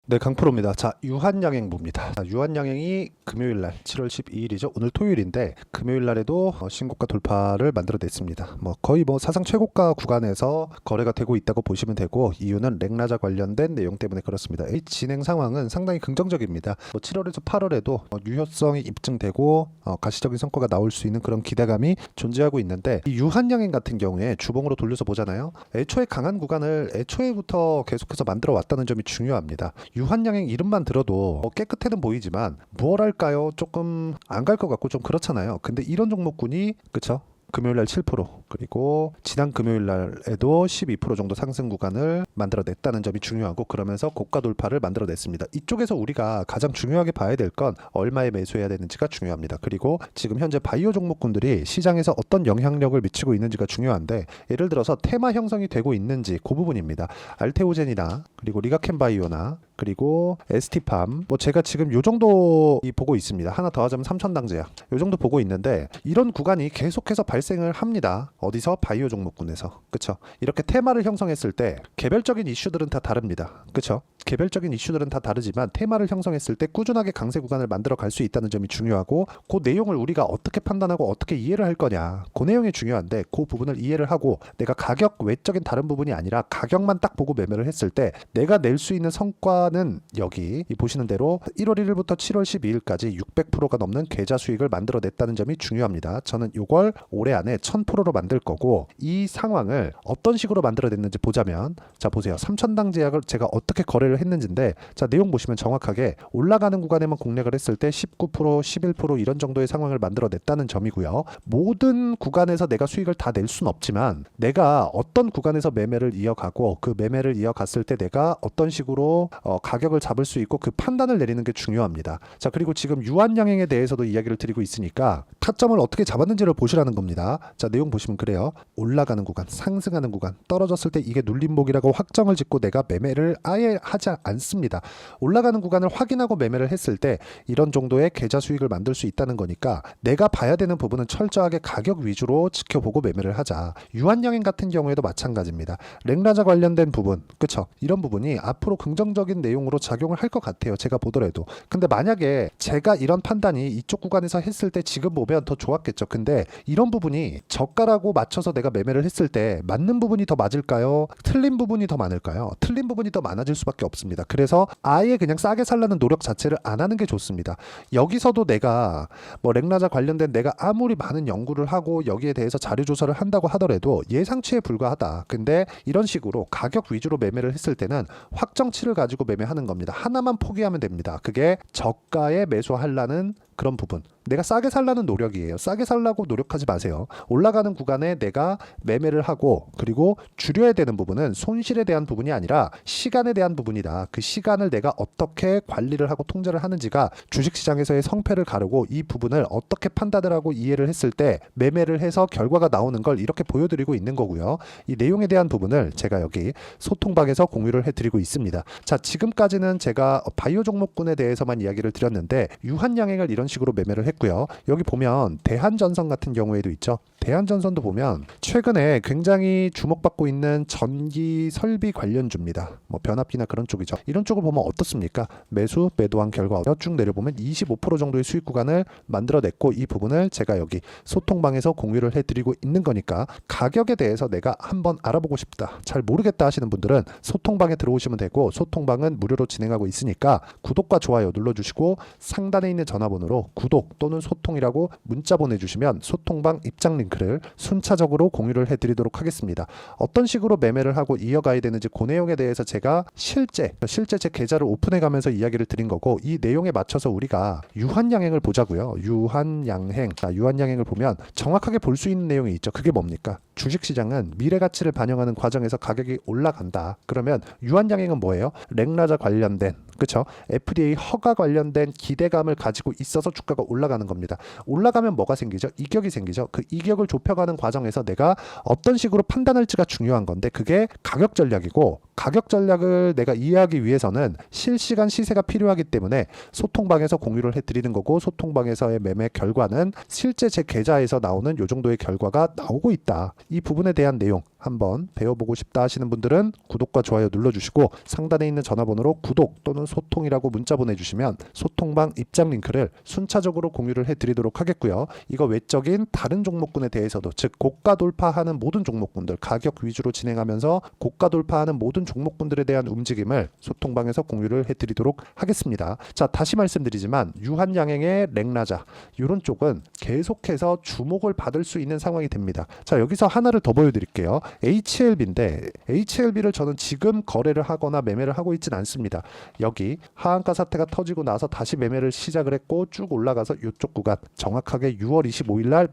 네, 강프로입니다. 자, 유한양행부입니다. 자, 유한양행이 금요일날 7월 12일이죠. 오늘 토요일인데 금요일날에도 신고가 돌파를 만들어냈습니다. 거의 사상 최고가 구간에서 거래가 되고 있다고 보시면 되고, 이유는 렉나자 관련된 내용 때문에 그렇습니다. 이 진행 상황은 상당히 긍정적입니다. 7월에서 8월에도 유효성이 입증되고 가시적인 성과가 나올 수 있는 그런 기대감이 존재하고 있는데, 이 유한양행 같은 경우에 주봉으로 돌려서 보잖아요. 애초에 강한 구간을 애초에부터 계속해서 만들어 왔다는 점이 중요합니다. 유한양행 이름만 들어도 깨끗해는 보이지만 무엇할까요? 조금 안 갈 것 같고 좀 그렇잖아요. 근데 이런 종목군이 그쵸? 금요일날 7% 그리고 지난 금요일날에도 12% 정도 상승 구간을 만들어냈다는 점이 중요하고, 그러면서 고가 돌파를 만들어냈습니다. 이쪽에서 우리가 가장 중요하게 봐야 될 건 얼마에 매수해야 되는지가 중요합니다. 그리고 지금 현재 바이오 종목군들이 시장에서 어떤 영향력을 미치고 있는지가 중요한데, 예를 들어서 테마 형성이 되고 있는지 그 부분입니다. 알테오젠이나 그리고 리가켄바이오나 그리고 ST팜, 제가 지금 요 정도 보고 있습니다. 하나 더 하자면 삼천당제약 요 정도 보고 있는데, 이런 구간이 계속해서 발생을 합니다. 어디서? 바이오 종목군에서. 그쵸? 이렇게 테마를 형성했을 때 개별적인 이슈들은 다 다릅니다. 그쵸? 개별적인 이슈들은 다 다르지만 테마를 형성했을 때 꾸준하게 강세 구간을 만들어 갈 수 있다는 점이 중요하고, 그 내용을 우리가 어떻게 판단하고 어떻게 이해를 할 거냐, 그 내용이 중요한데, 그 부분을 이해를 하고 내가 가격 외적인 다른 부분이 아니라 가격만 딱 보고 매매를 했을 때 내가 낼 수 있는 성과는 여기 보시는 대로 1월 1일부터 7월 12일까지 600%가 넘는 계좌 수익을 만들어냈다는 점이 중요합니다. 저는 이걸 올해 안에 1000%로 만들 거고, 이 상황을 어떤 식으로 만들어냈는지 보자면, 자 보세요. 삼천당 제약을 제가 어떻게 거래를 했는지인데, 자 내용 보시면 정확하게 올라가는 구간에만 공략을 했을 때 19%, 11% 이런 정도의 상황을 만들어냈다는 점이고요. 모든 구간에서 내가 수익을 다 낼 수는 없지만, 내가 어떤 구간에서 매매를 이어가고 그 매매를 이어갔을 때 내가 어떤 식으로 가격을 잡을 수 있고 그 판단을 내리는 게 중요합니다. 자 그리고 지금 유한양행에 대해서도 이야기를 드리고 있으니까 타점을 어떻게 잡았는지를 보시라는 겁니다. 자 내용 보시면 그래요. 올라가는 구간, 상승하는 구간, 떨어졌을 때 이게 눌림목이라고 확정을 짓고 내가 매매를 아예 하지 않습니다. 올라가는 구간을 확인하고 매매를 했을 때 이런 정도의 계좌 수익을 만들 수 있다는 거니까, 내가 봐야 되는 부분은 철저하게 가격 위주로 지켜보고 매매를 하자. 유한양행 같은 경우에도 마찬가지입니다. 렉나자 관련된 부분, 그쵸? 이런 부분이 앞으로 긍정적인 내용으로 작용을 할 것 같아요. 제가 보더라도. 근데 만약에 제가 이런 판단이 이쪽 구간에서 했을 때 지금 보면 더 좋았겠죠. 근데 이런 부분이 저가라고 맞춰서 내가 매매를 했을 때 맞는 부분이 더 맞을까요? 틀린 부분이 더 많을까요? 틀린 부분이 더 많아질 수밖에 없습니다. 그래서 아예 그냥 싸게 살라는 노력 자체를 안 하는 게 좋습니다. 여기서도 내가 렉나자 관련된 내가 아무리 많은 연구를 하고 여기에 대해서 자료 조사를 한다고 하더라도 예상치에 불과하다. 근데 이런 식으로 가격 위주로 매매를 했을 때는 확정치를 가지고 매매하는 겁니다. 하나만 포기하면 됩니다. 그게 저가에 매수하려는 그런 부분. 내가 싸게 살라는 노력이에요. 싸게 살라고 노력하지 마세요. 올라가는 구간에 내가 매매를 하고, 그리고 줄여야 되는 부분은 손실에 대한 부분이 아니라 시간에 대한 부분이다. 그 시간을 내가 어떻게 관리를 하고 통제를 하는지가 주식시장에서의 성패를 가르고, 이 부분을 어떻게 판단을 하고 이해를 했을 때 매매를 해서 결과가 나오는 걸 이렇게 보여드리고 있는 거고요. 이 내용에 대한 부분을 제가 여기 소통방에서 공유를 해드리고 있습니다. 자 지금까지는 제가 바이오 종목군에 대해서만 이야기를 드렸는데, 유한양행을 이런 식으로 매매를 했고요. 여기 보면 대한전선 같은 경우에도 있죠. 대한전선도 보면 최근에 굉장히 주목받고 있는 전기 설비 관련주입니다. 변압기나 그런 쪽이죠. 이런 쪽을 보면 어떻습니까? 매도한 결과 쭉 내려보면 25% 정도의 수익 구간을 만들어냈고, 이 부분을 제가 여기 소통방에서 공유를 해드리고 있는 거니까, 가격에 대해서 내가 한번 알아보고 싶다, 잘 모르겠다 하시는 분들은 소통방에 들어오시면 되고, 소통방은 무료로 진행하고 있으니까 구독과 좋아요 눌러주시고, 상단에 있는 전화번호로 구독 또는 소통이라고 문자 보내주시면 소통방 입장 링크를 순차적으로 공유를 해드리도록 하겠습니다. 어떤 식으로 매매를 하고 이어가야 되는지 그 내용에 대해서 제가 실제 제 계좌를 오픈해가면서 이야기를 드린 거고, 이 내용에 맞춰서 우리가 유한양행을 보자고요. 유한양행을 보면 정확하게 볼 수 있는 내용이 있죠. 그게 뭡니까? 주식시장은 미래가치를 반영하는 과정에서 가격이 올라간다. 그러면 유한양행은 뭐예요? 렉나자 관련된, 그쵸? FDA 허가 관련된 기대감을 가지고 있어서 주가가 올라가는 겁니다. 올라가면 뭐가 생기죠? 이격이 생기죠. 그 이격을 좁혀가는 과정에서 내가 어떤 식으로 판단할지가 중요한 건데, 그게 가격 전략이고, 가격 전략을 내가 이해하기 위해서는 실시간 시세가 필요하기 때문에 소통방에서 공유를 해드리는 거고, 소통방에서의 매매 결과는 실제 제 계좌에서 나오는 요 정도의 결과가 나오고 있다. 이 부분에 대한 내용 한번 배워보고 싶다 하시는 분들은 구독과 좋아요 눌러주시고, 상단에 있는 전화번호로 구독 또는 소통이라고 문자 보내주시면 소통방 입장 링크를 순차적으로 공유를 해드리도록 하겠고요. 이거 외적인 다른 종목군에 대해서도, 즉 고가 돌파하는 모든 종목군들, 가격 위주로 진행하면서 고가 돌파하는 모든 종목군들에 대한 움직임을 소통방에서 공유를 해드리도록 하겠습니다. 자, 다시 말씀드리지만 유한양행의 랭라자 이런 쪽은 계속해서 주목을 받을 수 있는 상황이 됩니다. 자, 여기서 하나를 더 보여드릴게요. HLB인데 HLB를 저는 지금 거래를 하거나 매매를 하고 있지는 않습니다. 여기 하한가 사태가 터지고 나서 다시 매매를 시작을 했고 쭉 올라가서 이쪽 구간 정확하게 6월 25일 날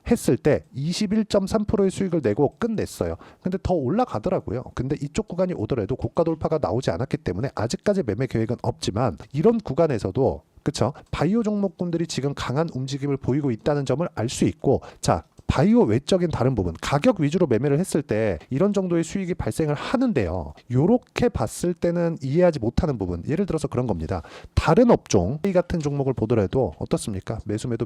했을 때 21.3%의 수익을 내고 끝냈어요. 근데 더 올라가더라고요. 근데 이쪽 구간이 오더라도 고가 돌파가 나오지 않았기 때문에 아직까지 매매 계획은 없지만, 이런 구간에서도 그쵸? 바이오 종목군들이 지금 강한 움직임을 보이고 있다는 점을 알 수 있고, 자, 바이오 외적인 다른 부분, 가격 위주로 매매를 했을 때 이런 정도의 수익이 발생을 하는데요. 요렇게 봤을 때는 이해하지 못하는 부분, 예를 들어서 그런 겁니다. 다른 업종, 이 같은 종목을 보더라도 어떻습니까? 매수매도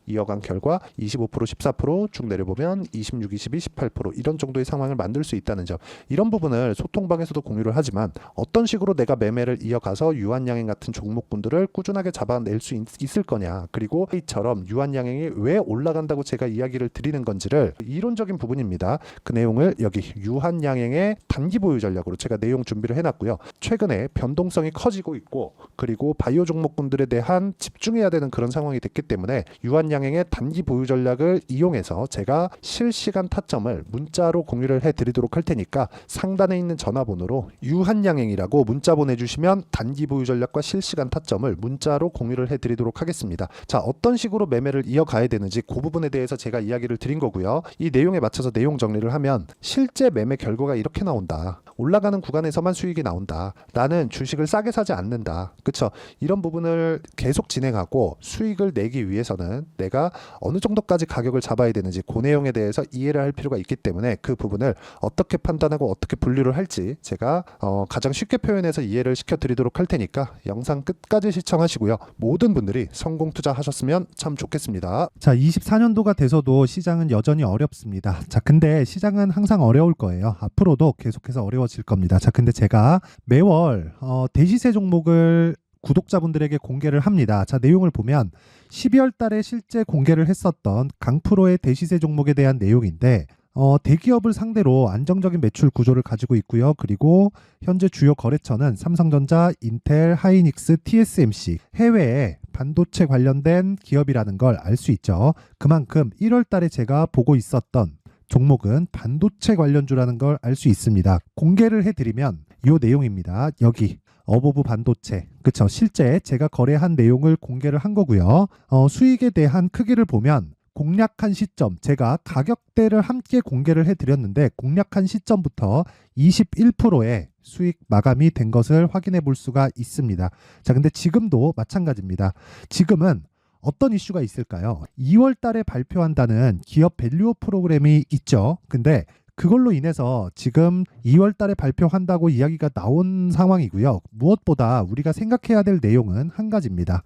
이어간 결과 25%, 14% 쭉 내려보면 26, 22, 18% 이런 정도의 상황을 만들 수 있다는 점, 이런 부분을 소통방에서도 공유를 하지만 어떤 식으로 내가 매매를 이어가서 유한양행 같은 종목군들을 꾸준하게 잡아낼 수 있을 거냐, 그리고 이처럼 유한양행이 왜 올라간다고 제가 이야기를 드리는 건지를, 이론적인 부분입니다. 그 내용을 여기 유한양행의 단기 보유 전략으로 제가 내용 준비를 해놨고요. 최근에 변동성이 커지고 있고, 그리고 바이오 종목군들에 대한 집중해야 되는 그런 상황이 됐기 때문에 유한양행의 단기 보유 전략을 이용해서 제가 실시간 타점을 문자로 공유를 해드리도록 할 테니까 상단에 있는 전화번호로 유한양행이라고 문자 보내주시면 단기 보유 전략과 실시간 타점을 문자로 공유를 해드리도록 하겠습니다. 자, 어떤 식으로 매매를 이어가야 되는지 그 부분에 대해서 제가 이야기를 드린 거고요. 이 내용에 맞춰서 내용 정리를 하면 실제 매매 결과가 이렇게 나온다. 올라가는 구간에서만 수익이 나온다. 나는 주식을 싸게 사지 않는다. 그쵸? 이런 부분을 계속 진행하고 수익을 내기 위해서는 내가 어느 정도까지 가격을 잡아야 되는지 그 내용에 대해서 이해를 할 필요가 있기 때문에 그 부분을 어떻게 판단하고 어떻게 분류를 할지 제가 가장 쉽게 표현해서 이해를 시켜드리도록 할 테니까 영상 끝까지 시청하시고요. 모든 분들이 성공 투자하셨으면 참 좋겠습니다. 자, 24년도가 돼서도 시장은 여전히 어렵습니다. 자, 근데 시장은 항상 어려울 거예요. 앞으로도 계속해서 어려워질 겁니다. 자, 근데 제가 매월 대시세 종목을 구독자분들에게 공개를 합니다. 자, 내용을 보면 12월 달에 실제 공개를 했었던 강프로의 대시세 종목에 대한 내용인데, 대기업을 상대로 안정적인 매출 구조를 가지고 있고요. 그리고 현재 주요 거래처는 삼성전자, 인텔, 하이닉스, TSMC, 해외에 반도체 관련된 기업이라는 걸 알 수 있죠. 그만큼 1월 달에 제가 보고 있었던 종목은 반도체 관련주라는 걸 알 수 있습니다. 공개를 해드리면 이 내용입니다. 여기 어보브 반도체, 그쵸? 실제 제가 거래한 내용을 공개를 한 거고요. 수익에 대한 크기를 보면 공략한 시점, 제가 가격대를 함께 공개를 해드렸는데 공략한 시점부터 21%의 수익 마감이 된 것을 확인해 볼 수가 있습니다. 자, 근데 지금도 마찬가지입니다. 지금은 어떤 이슈가 있을까요? 2월 달에 발표한다는 기업 밸류업 프로그램이 있죠. 근데 그걸로 인해서 지금 2월 달에 발표한다고 이야기가 나온 상황이고요. 무엇보다 우리가 생각해야 될 내용은 한 가지입니다.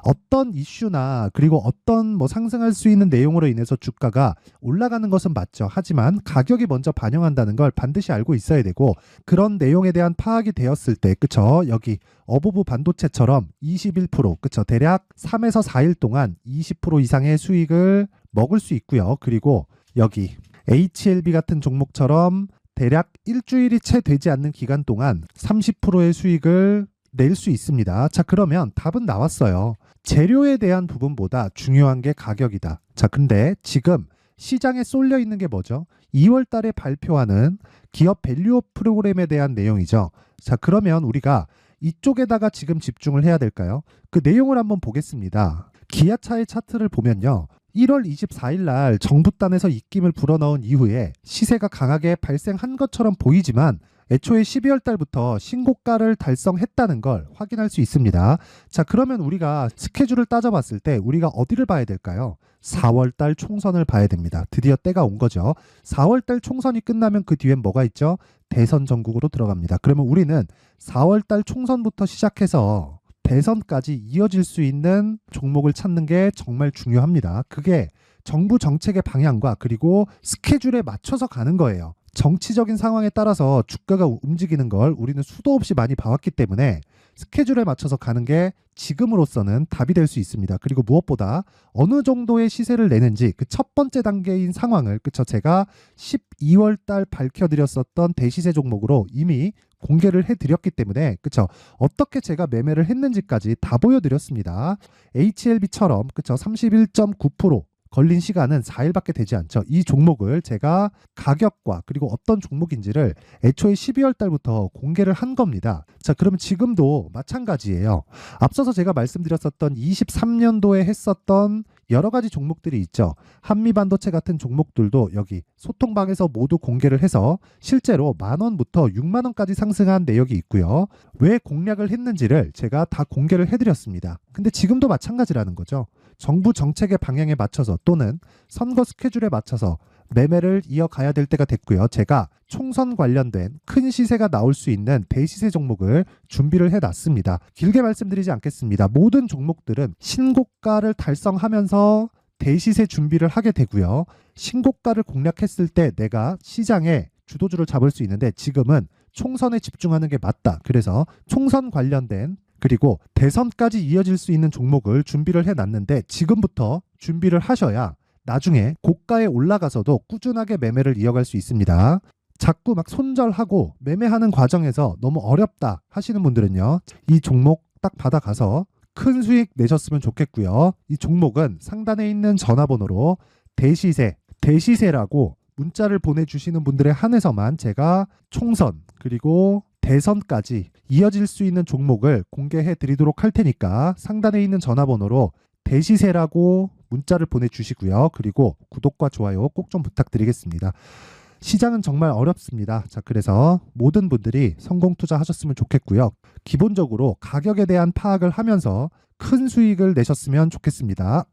어떤 이슈나 그리고 어떤 상승할 수 있는 내용으로 인해서 주가가 올라가는 것은 맞죠. 하지만 가격이 먼저 반영한다는 걸 반드시 알고 있어야 되고, 그런 내용에 대한 파악이 되었을 때, 그쵸? 여기 어보브 반도체처럼 21%, 그쵸? 대략 3에서 4일 동안 20% 이상의 수익을 먹을 수 있고요. 그리고 여기 HLB 같은 종목처럼 대략 일주일이 채 되지 않는 기간 동안 30%의 수익을 낼 수 있습니다. 자, 그러면 답은 나왔어요. 재료에 대한 부분보다 중요한 게 가격이다. 자, 근데 지금 시장에 쏠려 있는 게 뭐죠? 2월 달에 발표하는 기업 밸류업 프로그램에 대한 내용이죠. 자, 그러면 우리가 이쪽에다가 지금 집중을 해야 될까요? 그 내용을 한번 보겠습니다. 기아차의 차트를 보면요. 1월 24일 날 정부단에서 입김을 불어넣은 이후에 시세가 강하게 발생한 것처럼 보이지만 애초에 12월 달부터 신고가를 달성했다는 걸 확인할 수 있습니다. 자, 그러면 우리가 스케줄을 따져봤을 때 우리가 어디를 봐야 될까요? 4월 달 총선을 봐야 됩니다. 드디어 때가 온 거죠. 4월 달 총선이 끝나면 그 뒤엔 뭐가 있죠? 대선 전국으로 들어갑니다. 그러면 우리는 4월 달 총선부터 시작해서 대선까지 이어질 수 있는 종목을 찾는 게 정말 중요합니다. 그게 정부 정책의 방향과 그리고 스케줄에 맞춰서 가는 거예요. 정치적인 상황에 따라서 주가가 움직이는 걸 우리는 수도 없이 많이 봐왔기 때문에 스케줄에 맞춰서 가는 게 지금으로서는 답이 될 수 있습니다. 그리고 무엇보다 어느 정도의 시세를 내는지 그 첫 번째 단계인 상황을 그쵸 제가 12월 달 밝혀드렸었던 대시세 종목으로 이미 공개를 해드렸기 때문에 그쵸 어떻게 제가 매매를 했는지까지 다 보여드렸습니다. HLB처럼 그쵸 31.9% 걸린 시간은 4일밖에 되지 않죠. 이 종목을 제가 가격과 그리고 어떤 종목인지를 애초에 12월 달부터 공개를 한 겁니다. 자, 그러면 지금도 마찬가지예요. 앞서서 제가 말씀드렸었던 23년도에 했었던 여러 가지 종목들이 있죠. 한미반도체 같은 종목들도 여기 소통방에서 모두 공개를 해서 실제로 10,000원부터 60,000원까지 상승한 내역이 있고요. 왜 공략을 했는지를 제가 다 공개를 해드렸습니다. 근데 지금도 마찬가지라는 거죠. 정부 정책의 방향에 맞춰서 또는 선거 스케줄에 맞춰서 매매를 이어가야 될 때가 됐고요. 제가 총선 관련된 큰 시세가 나올 수 있는 대시세 종목을 준비를 해놨습니다. 길게 말씀드리지 않겠습니다. 모든 종목들은 신고가를 달성하면서 대시세 준비를 하게 되고요. 신고가를 공략했을 때 내가 시장에 주도주를 잡을 수 있는데 지금은 총선에 집중하는 게 맞다. 그래서 총선 관련된 그리고 대선까지 이어질 수 있는 종목을 준비를 해놨는데 지금부터 준비를 하셔야 나중에 고가에 올라가서도 꾸준하게 매매를 이어갈 수 있습니다. 자꾸 막 손절하고 매매하는 과정에서 너무 어렵다 하시는 분들은요. 이 종목 딱 받아가서 큰 수익 내셨으면 좋겠고요. 이 종목은 상단에 있는 전화번호로 대시세라고 문자를 보내주시는 분들에 한해서만 제가 총선 그리고 대선까지 이어질 수 있는 종목을 공개해 드리도록 할 테니까 상단에 있는 전화번호로 대시세라고 문자를 보내주시고요. 그리고 구독과 좋아요 꼭 좀 부탁드리겠습니다. 시장은 정말 어렵습니다. 자, 그래서 모든 분들이 성공 투자하셨으면 좋겠고요. 기본적으로 가격에 대한 파악을 하면서 큰 수익을 내셨으면 좋겠습니다.